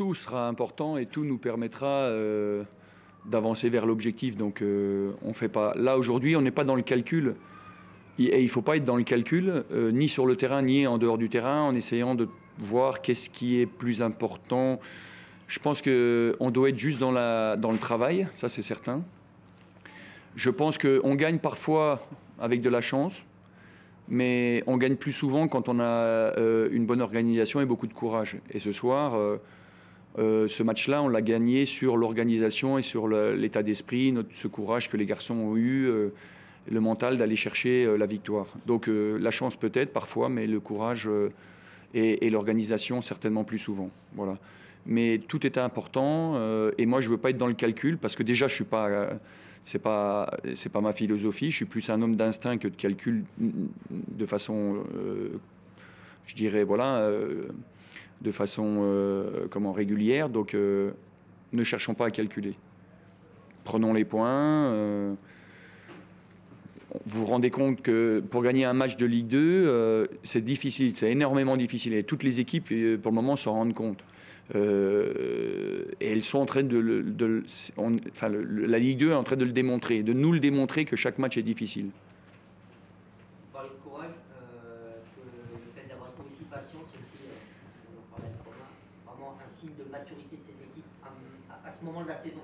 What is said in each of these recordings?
tout sera important et tout nous permettra d'avancer vers l'objectif. Donc on fait pas. Là aujourd'hui, on n'est pas dans le calcul. Et il ne faut pas être dans le calcul, ni sur le terrain, ni en dehors du terrain, en essayant de voir qu'est-ce qui est plus important. Je pense qu'on doit être juste dans le travail, ça c'est certain. Je pense qu'on gagne parfois avec de la chance, mais on gagne plus souvent quand on a une bonne organisation et beaucoup de courage. Et ce soir, ce match-là, on l'a gagné sur l'organisation et sur l'état d'esprit, ce courage que les garçons ont eu, le mental d'aller chercher la victoire. Donc la chance peut-être parfois, mais le courage et l'organisation certainement plus souvent. Voilà. Mais tout est important et moi je ne veux pas être dans le calcul parce que déjà je suis pas... c'est pas ma philosophie. Je suis plus un homme d'instinct que de calcul de façon, je dirais, voilà, de façon régulière. Donc, ne cherchons pas à calculer. Prenons les points. Vous vous rendez compte que pour gagner un match de Ligue 2, c'est difficile, c'est énormément difficile. Et toutes les équipes, pour le moment, s'en rendent compte. Et elles sont en train la Ligue 2 est en train de le démontrer, de nous le démontrer que chaque match est difficile. Vous parlez de courage, est-ce que le fait d'avoir aussi patience aussi, on en parlait avec Romain, vraiment un signe de maturité de cette équipe à ce moment de la saison?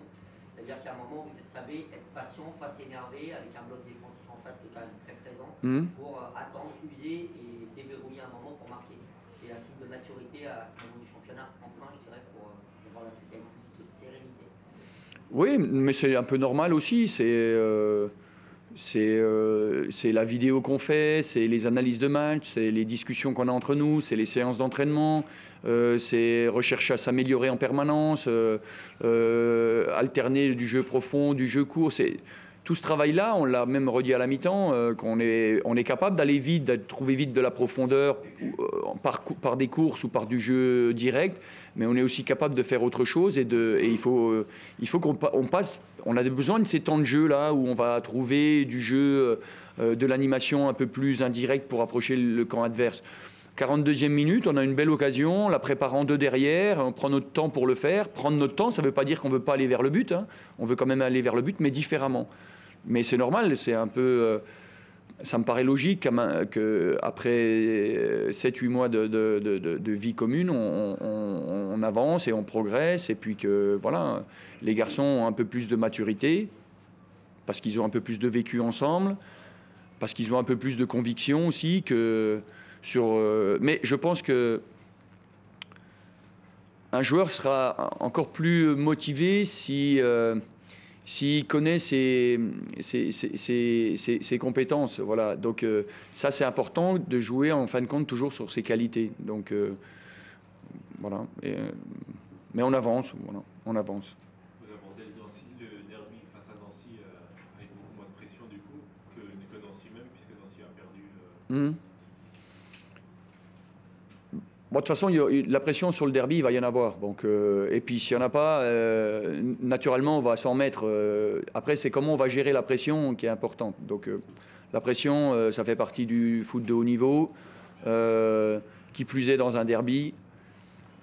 C'est-à-dire qu'à un moment, vous savez être patient, pas s'énerver, avec un bloc défensif en face qui est quand même très présent, pour attendre, user et déverrouiller un moment pour marquer. C'est un signe de maturité à ce moment du championnat, enfin, je dirais, pour voir la suite avec plus de sérénité. Oui, mais c'est un peu normal aussi. C'est la vidéo qu'on fait, c'est les analyses de match, c'est les discussions qu'on a entre nous, c'est les séances d'entraînement, c'est rechercher à s'améliorer en permanence, alterner du jeu profond, du jeu court. Tout ce travail-là, on l'a même redit à la mi-temps, on est capable d'aller vite, de trouver vite de la profondeur par des courses ou par du jeu direct, mais on est aussi capable de faire autre chose et il faut qu'on passe. On a besoin de ces temps de jeu là où on va trouver du jeu, de l'animation un peu plus indirecte pour approcher le camp adverse. 42e minute, on a une belle occasion, la préparant de derrière, on prend notre temps pour le faire. Prendre notre temps, ça ne veut pas dire qu'on ne veut pas aller vers le but, hein. On veut quand même aller vers le but, mais différemment. Mais c'est normal, c'est un peu... ça me paraît logique qu'après 7-8 mois de vie commune, on avance et on progresse. Et puis que voilà, les garçons ont un peu plus de maturité, parce qu'ils ont un peu plus de vécu ensemble, parce qu'ils ont un peu plus de conviction aussi que sur... mais je pense que un joueur sera encore plus motivé s'il connaît ses compétences. Voilà. Donc ça, c'est important de jouer en fin de compte toujours sur ses qualités. Donc voilà. Mais on avance. Voilà. On avance. Vous abordez le derby face à Nancy avec beaucoup moins de pression du coup que Nancy même, puisque Nancy a perdu. Bon, de toute façon, la pression sur le derby, il va y en avoir. Donc, et puis, s'il n'y en a pas, naturellement, on va s'en mettre. Après, c'est comment on va gérer la pression qui est importante. Donc, la pression, ça fait partie du foot de haut niveau, qui plus est dans un derby.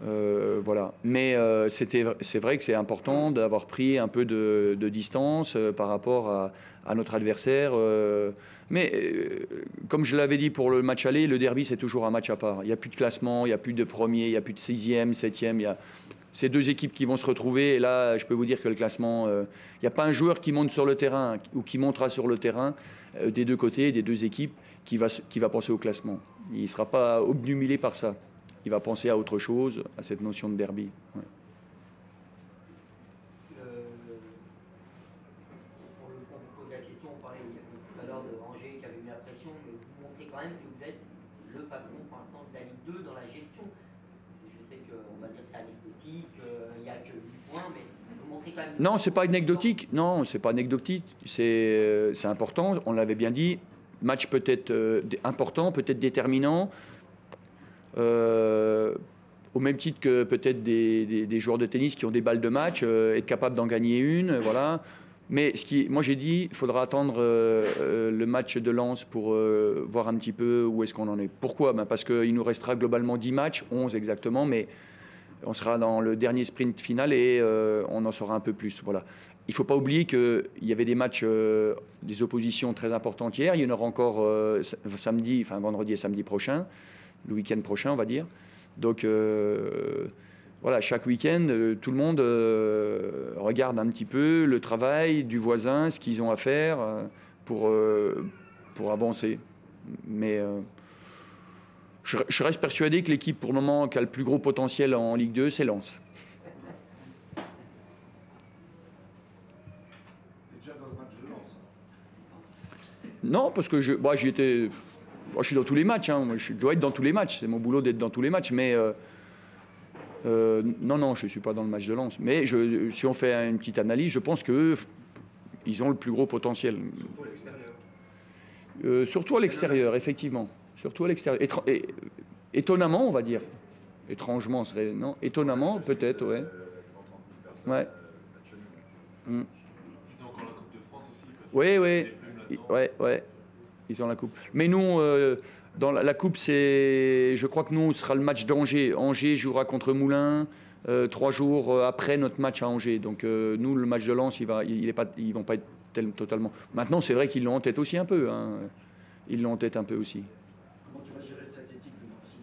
Voilà. Mais c'est vrai que c'est important d'avoir pris un peu de distance par rapport à notre adversaire. Mais comme je l'avais dit pour le match aller, le derby, c'est toujours un match à part. Il n'y a plus de classement, il n'y a plus de premier, il n'y a plus de 6e, 7e. Il y a ces deux équipes qui vont se retrouver. Et là, je peux vous dire que le classement, il n'y a pas un joueur qui monte sur le terrain ou qui montera sur le terrain des deux côtés, des deux équipes, qui va penser au classement. Il ne sera pas obnubilé par ça. Il va penser à autre chose, à cette notion de derby. Ouais. On vous pose la question, on parlait tout à l'heure de Angers qui avait mis la pression, mais vous montrez quand même que vous êtes le patron pour l'instant de la Ligue 2 dans la gestion. Je sais qu'on va dire que c'est anecdotique, il n'y a que 8 points, mais vous montrez quand même... Non, c'est pas anecdotique. Non, c'est pas anecdotique. C'est important, on l'avait bien dit. Match peut-être important, peut-être déterminant. Au même titre que peut-être des joueurs de tennis qui ont des balles de match, être capable d'en gagner une, voilà. Mais moi j'ai dit, il faudra attendre le match de Lens pour voir un petit peu où est-ce qu'on en est. Pourquoi? Parce qu'il nous restera globalement 10 matchs, 11 exactement, mais On sera dans le dernier sprint final et on en saura un peu plus. Voilà. Il ne faut pas oublier qu'il y avait des matchs, des oppositions très importantes hier. Il y en aura encore vendredi et samedi prochain, le week-end prochain, on va dire. Donc voilà, chaque week-end, tout le monde regarde un petit peu le travail du voisin, ce qu'ils ont à faire pour avancer. Mais je reste persuadé que l'équipe, pour le moment, qui a le plus gros potentiel en Ligue 2, c'est Lens. Non, parce que j'y étais. Je suis dans tous les matchs. Hein. Je dois être dans tous les matchs. C'est mon boulot d'être dans tous les matchs. Mais non, je ne suis pas dans le match de Lens. Mais si on fait une petite analyse, je pense qu'eux, ils ont le plus gros potentiel. Surtout à l'extérieur. Surtout à l'extérieur, effectivement. Surtout à l'extérieur. Étonnamment, on va dire. Étrangement, serait non. Étonnamment, peut-être, ouais. Ouais. Ils ont encore la Coupe de France aussi. Ouais. Ils ont la coupe. Mais nous, dans la coupe, je crois que nous, ce sera le match d'Angers. Angers jouera contre Moulins 3 jours après notre match à Angers. Donc nous, le match de Lens, ils vont pas être totalement. Maintenant, c'est vrai qu'ils l'ont en tête aussi un peu. Hein. Ils l'ont en tête un peu aussi. Comment tu vas gérer cette équipe de Nancy?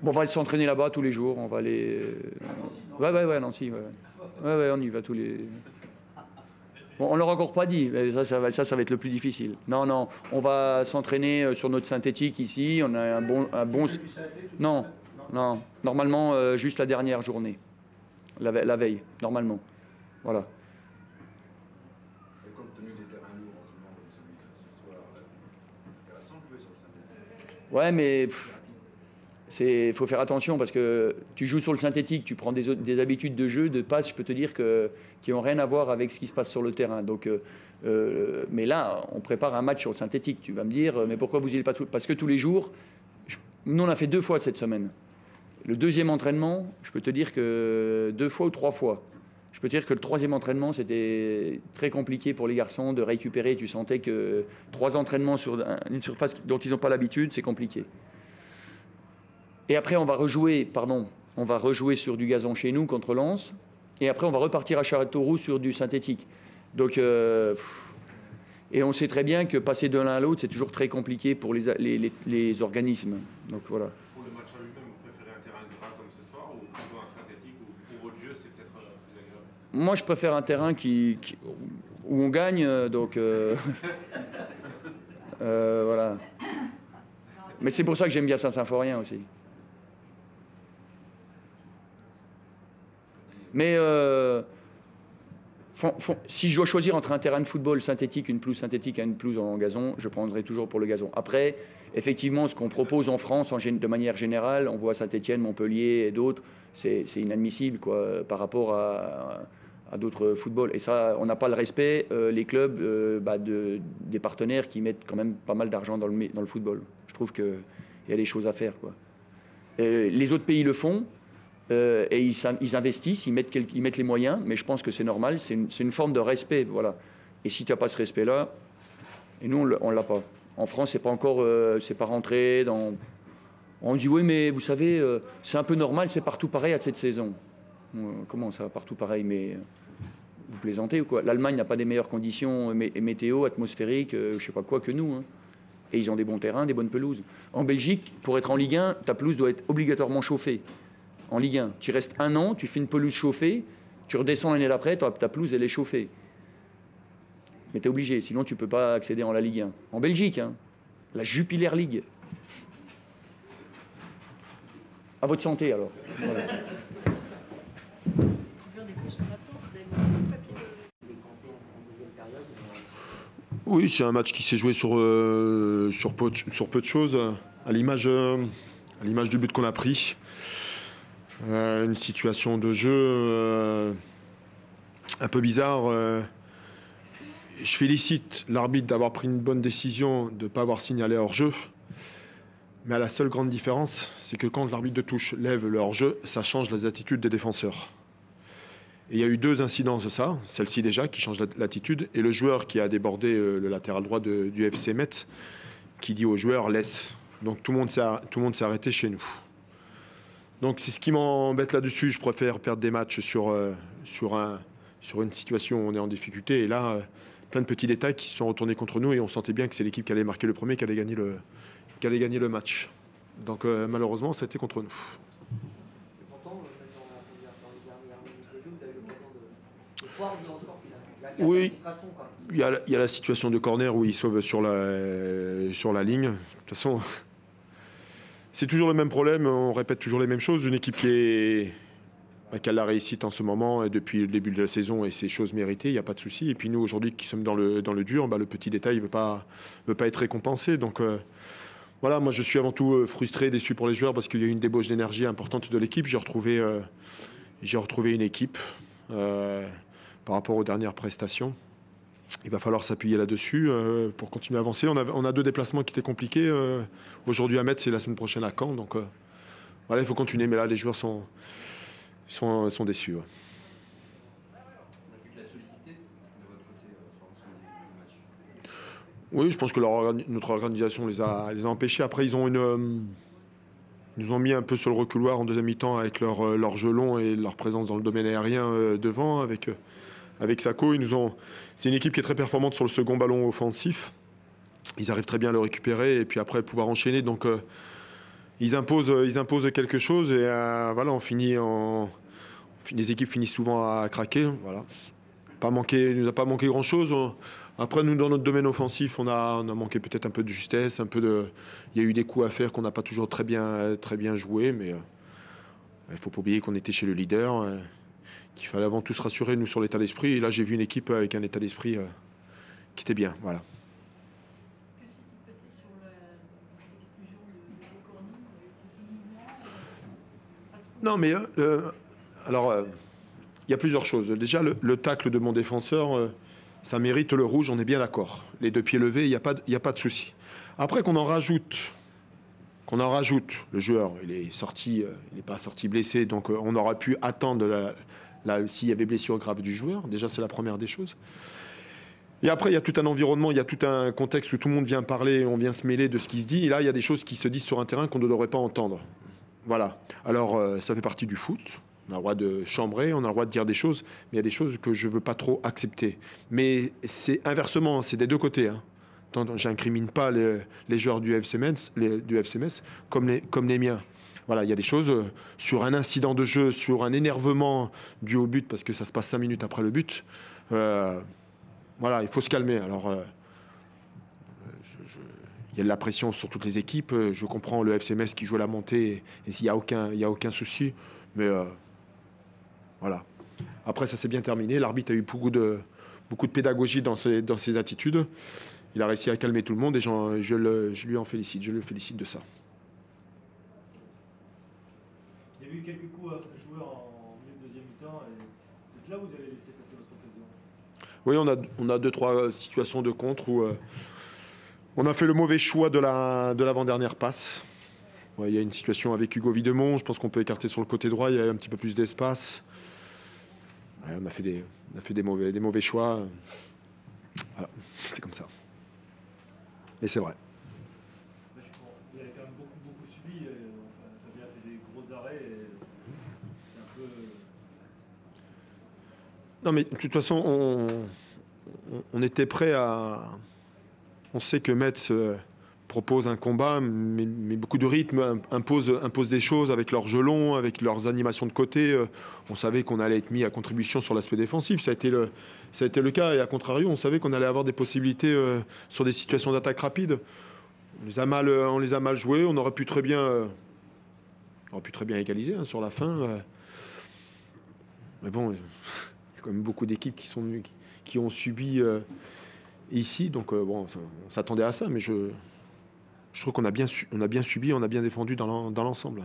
Bon, on va s'entraîner là-bas tous les jours. On va aller. Ouais, à Nancy. Ouais, on y va tous les. Bon, on ne leur a encore pas dit, mais ça va être le plus difficile. Non, on va s'entraîner sur notre synthétique ici. On a un bon. Non. Normalement, juste la dernière journée, la veille, normalement. Voilà. Et compte tenu des terrains lourds en ce moment, comme celui de ce soir, c'est intéressant de jouer sur le synthétique. Ouais, mais il faut faire attention parce que tu joues sur le synthétique, tu prends des habitudes de jeu, de passe, je peux te dire qui n'ont rien à voir avec ce qui se passe sur le terrain. Donc, mais là, on prépare un match sur le synthétique. Tu vas me dire, mais pourquoi vous n'y allez pas tout? Parce que tous les jours, nous on a fait 2 fois cette semaine. Le deuxième entraînement, je peux te dire que 2 fois ou 3 fois. Je peux te dire que le troisième entraînement, c'était très compliqué pour les garçons de récupérer. Tu sentais que 3 entraînements sur une surface dont ils n'ont pas l'habitude, c'est compliqué. Et après, on va rejouer sur du gazon chez nous contre Lens. Et après, on va repartir à Châteauroux sur du synthétique. Donc, et on sait très bien que passer de l'un à l'autre, c'est toujours très compliqué pour les organismes. Donc voilà. Pour le match en lui-même, vous préférez un terrain gras comme ce soir ou plutôt un synthétique où pour votre jeu, c'est peut-être plus agréable? Moi, je préfère un terrain où on gagne. Donc, voilà. Mais c'est pour ça que j'aime bien Saint-Symphorien aussi. Mais si je dois choisir entre un terrain de football synthétique, une pelouse synthétique et une pelouse en gazon, je prendrai toujours pour le gazon. Après, effectivement, ce qu'on propose en France, de manière générale, on voit Saint-Étienne, Montpellier et d'autres, c'est inadmissible quoi, par rapport à d'autres footballs. Et ça, on n'a pas le respect, les clubs, des partenaires qui mettent quand même pas mal d'argent dans le football. Je trouve qu'il y a des choses à faire, quoi. Les autres pays le font. Et ils investissent, ils mettent les moyens, mais je pense que c'est normal, c'est une forme de respect, voilà. Et si tu n'as pas ce respect-là, et nous on l'a pas. En France, c'est pas encore, c'est pas rentré dans. On dit oui, mais vous savez, c'est un peu normal, c'est partout pareil à cette saison. Comment ça, partout pareil? Mais vous plaisantez ou quoi? L'Allemagne n'a pas des meilleures conditions météo, atmosphériques, je sais pas quoi que nous. Hein. Et ils ont des bons terrains, des bonnes pelouses. En Belgique, pour être en Ligue 1, ta pelouse doit être obligatoirement chauffée. En Ligue 1, tu restes 1 an, tu fais une pelouse chauffée, tu redescends l'année d'après, ta pelouse elle est chauffée. Mais tu es obligé, sinon tu ne peux pas accéder en la Ligue 1. En Belgique, hein, la Jupiler League. À votre santé alors. Voilà. Oui, c'est un match qui s'est joué sur peu de choses, à l'image du but qu'on a pris. Une situation de jeu un peu bizarre. Je félicite l'arbitre d'avoir pris une bonne décision de ne pas avoir signalé hors-jeu. Mais la seule grande différence, c'est que quand l'arbitre de touche lève le hors-jeu, ça change les attitudes des défenseurs. Et il y a eu 2 incidences de ça. Celle-ci déjà, qui change l'attitude, et le joueur qui a débordé le latéral droit du FC Metz, qui dit au joueur « laisse ». Donc tout le monde s'est arrêté chez nous. Donc c'est ce qui m'embête là-dessus. Je préfère perdre des matchs sur une situation où on est en difficulté. Et là, plein de petits détails qui se sont retournés contre nous et on sentait bien que c'est l'équipe qui allait marquer le premier, qui allait gagner le match. Donc malheureusement, ça a été contre nous. Et pourtant, dans les dernières minutes de jeu, vous avez l'occasion de pouvoir revenir au score finalement. Il y a Oui. de frustration, quand même. Il y a la situation de corner où il sauve sur la ligne. De toute façon, c'est toujours le même problème. On répète toujours les mêmes choses. Une équipe qui a la réussite en ce moment et depuis le début de la saison et c'est chose méritée, il n'y a pas de souci. Et puis nous, aujourd'hui, qui sommes dans le dur, le petit détail ne veut pas être récompensé. Donc voilà, moi je suis avant tout frustré, déçu pour les joueurs parce qu'il y a eu une débauche d'énergie importante de l'équipe. J'ai retrouvé une équipe par rapport aux dernières prestations. Il va falloir s'appuyer là-dessus pour continuer à avancer. On a 2 déplacements qui étaient compliqués. Aujourd'hui à Metz et la semaine prochaine à Caen. Donc voilà, il faut continuer. Mais là, les joueurs sont déçus. Ouais. On a vu de la solidité de votre côté sur l'ensemble du match. Oui, je pense que notre organisation les a empêchés. Après, ils nous ont mis un peu sur le reculoir en deuxième mi-temps avec leur jeu long et leur présence dans le domaine aérien devant avec Sako. C'est une équipe qui est très performante sur le second ballon offensif. Ils arrivent très bien à le récupérer et puis après pouvoir enchaîner. Donc ils imposent quelque chose et voilà, les équipes finissent souvent à craquer. Voilà. Il nous a pas manqué grand-chose. Après, nous, dans notre domaine offensif, on a manqué peut-être un peu de justesse, il y a eu des coups à faire qu'on n'a pas toujours très bien joué, mais il ne faut pas oublier qu'on était chez le leader, qu'il fallait avant tout se rassurer, nous, sur l'état d'esprit. Et là, j'ai vu une équipe avec un état d'esprit qui était bien. Voilà. Que s'est-il passé sur l'exclusion de Corny? Non, mais alors, il y a plusieurs choses. Déjà, le tacle de mon défenseur, ça mérite le rouge, on est bien d'accord. Les 2 pieds levés, il n'y a pas de souci. Après qu'on en rajoute, le joueur, il n'est pas sorti blessé, donc on aurait pu attendre s'il y avait blessure grave du joueur. Déjà, c'est la première des choses. Et après, il y a tout un environnement, il y a tout un contexte où tout le monde vient parler, on vient se mêler de ce qui se dit. Et là, il y a des choses qui se disent sur un terrain qu'on ne devrait pas entendre. Voilà. Alors, ça fait partie du foot. On a le droit de chambrer, on a le droit de dire des choses, mais il y a des choses que je ne veux pas trop accepter. Mais c'est inversement, c'est des 2 côtés. Hein. J'incrimine pas les joueurs du FC Metz, comme les miens. Voilà, il y a des choses sur un incident de jeu, sur un énervement dû au but, parce que ça se passe 5 minutes après le but. Voilà, il faut se calmer. Alors, il y a de la pression sur toutes les équipes. Je comprends le FC Metz qui joue à la montée, et s'il n'y a aucun souci. Mais voilà. Après, ça s'est bien terminé. L'arbitre a eu beaucoup de pédagogie dans ses attitudes. Il a réussi à calmer tout le monde et je lui en félicite. Je le félicite de ça. Il y a eu quelques coups à joueurs en milieu de deuxième mi-temps et peut-être là vous avez laissé passer votre occasion. Oui, on a 2-3 situations de contre où on a fait le mauvais choix de l'avant-dernière passe. Ouais, il y a une situation avec Hugo Videmont. Je pense qu'on peut écarter sur le côté droit. Il y a un petit peu plus d'espace. Ouais, on a fait des mauvais choix. Voilà, c'est comme ça. Mais c'est vrai. Vous avez quand même beaucoup subi. Fabien a fait des gros arrêts. Et un peu... Non, mais de toute façon, on était prêt à... On sait que Metz propose un combat, mais beaucoup de rythme, impose des choses avec leur jeu long, avec leurs animations de côté. On savait qu'on allait être mis à contribution sur l'aspect défensif. Ça a été le cas. Et à contrario, on savait qu'on allait avoir des possibilités sur des situations d'attaque rapide. On les a mal joués. On aurait pu très bien égaliser sur la fin. Mais bon, il y a quand même beaucoup d'équipes qui ont subi ici. Donc bon, on s'attendait à ça, mais je trouve qu'on a bien subi, on a bien défendu dans l'ensemble.